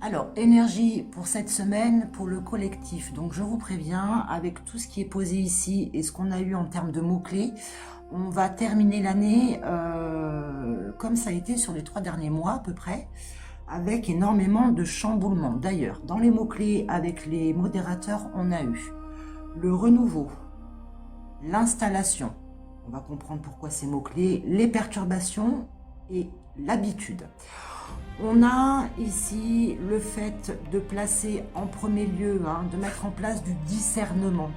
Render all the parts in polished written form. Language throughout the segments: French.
Alors, énergie pour cette semaine, pour le collectif. Donc, je vous préviens, avec tout ce qui est posé ici et ce qu'on a eu en termes de mots-clés, on va terminer l'année comme ça a été sur les 3 derniers mois à peu près, avec énormément de chamboulements. D'ailleurs, dans les mots-clés, avec les modérateurs, on a eu le renouveau, l'installation, on va comprendre pourquoi ces mots-clés, les perturbations et l'habitude. On a ici le fait de placer en premier lieu, de mettre en place du discernement.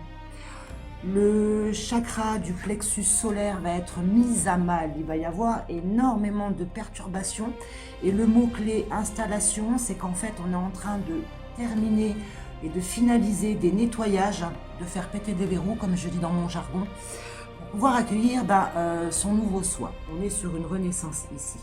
Le chakra du plexus solaire va être mis à mal. Il va y avoir énormément de perturbations. Et le mot-clé installation, c'est qu'en fait, on est en train de terminer et de finaliser des nettoyages, de faire péter des verrous, comme je dis dans mon jargon, pour pouvoir accueillir son nouveau soi. On est sur une renaissance ici.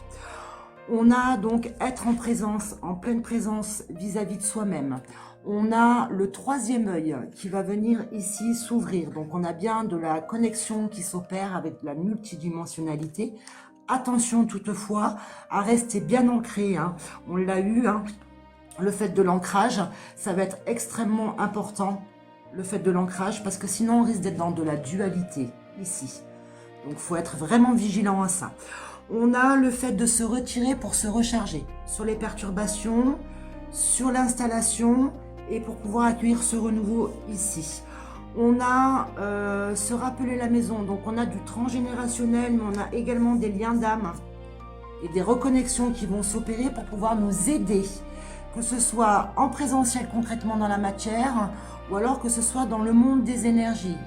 On a donc être en présence, en pleine présence vis-à-vis de soi-même. On a le troisième œil qui va venir ici s'ouvrir. Donc on a bien de la connexion qui s'opère avec la multidimensionnalité. Attention toutefois à rester bien ancré. On l'a eu, le fait de l'ancrage, ça va être extrêmement important. Le fait de l'ancrage, parce que sinon on risque d'être dans de la dualité ici. Donc il faut être vraiment vigilant à ça. On a le fait de se retirer pour se recharger sur les perturbations, sur l'installation et pour pouvoir accueillir ce renouveau ici. On a se rappeler la maison, donc on a du transgénérationnel, mais on a également des liens d'âme et des reconnexions qui vont s'opérer pour pouvoir nous aider, que ce soit en présentiel concrètement dans la matière ou alors que ce soit dans le monde des énergies.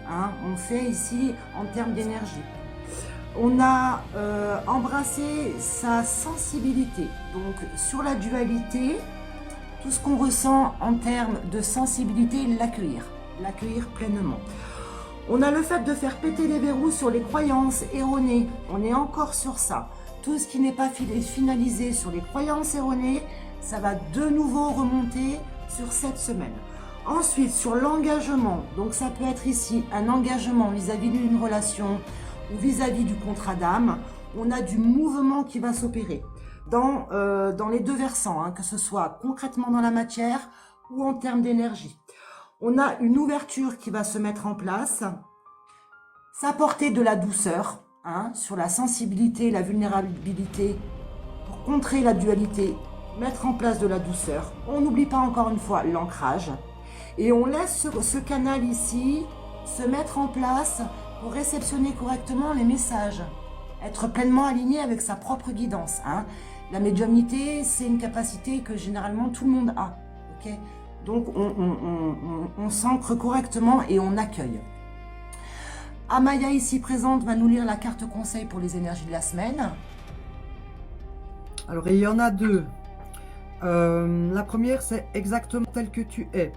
On fait ici en termes d'énergie. On a embrassé sa sensibilité, donc sur la dualité, tout ce qu'on ressent en termes de sensibilité, l'accueillir pleinement. On a le fait de faire péter les verrous sur les croyances erronées, on est encore sur ça. Tout ce qui n'est pas finalisé sur les croyances erronées, ça va de nouveau remonter sur cette semaine. Ensuite, sur l'engagement, donc ça peut être ici un engagement vis-à-vis d'une relation, ou vis-à-vis du contrat d'âme, on a du mouvement qui va s'opérer dans les deux versants, que ce soit concrètement dans la matière ou en termes d'énergie. On a une ouverture qui va se mettre en place, s'apporter de la douceur sur la sensibilité, la vulnérabilité, pour contrer la dualité, mettre en place de la douceur. On n'oublie pas encore une fois l'ancrage et on laisse ce canal ici se mettre en place pour réceptionner correctement les messages, être pleinement aligné avec sa propre guidance. La médiumnité, c'est une capacité que généralement tout le monde a. Donc on s'ancre correctement et on accueille. Amaya ici présente va nous lire la carte conseil pour les énergies de la semaine. Alors il y en a deux. La première, c'est exactement tel que tu es.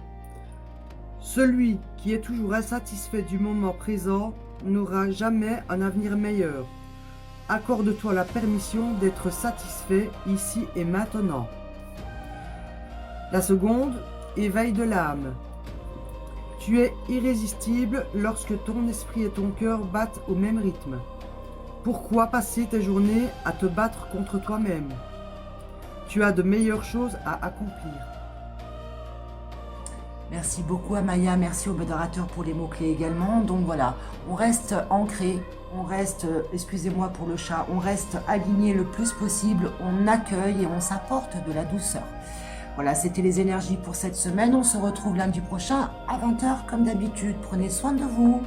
Celui qui est toujours insatisfait du moment présent n'aura jamais un avenir meilleur. Accorde-toi la permission d'être satisfait ici et maintenant. La seconde, éveil de l'âme. Tu es irrésistible lorsque ton esprit et ton cœur battent au même rythme. Pourquoi passer tes journées à te battre contre toi-même? Tu as de meilleures choses à accomplir. Merci beaucoup Amaya, merci au modérateur pour les mots-clés également. Donc voilà, on reste ancré, on reste, excusez-moi pour le chat, on reste aligné le plus possible, on accueille et on s'apporte de la douceur. Voilà, c'était les énergies pour cette semaine. On se retrouve lundi prochain à 20 h comme d'habitude. Prenez soin de vous.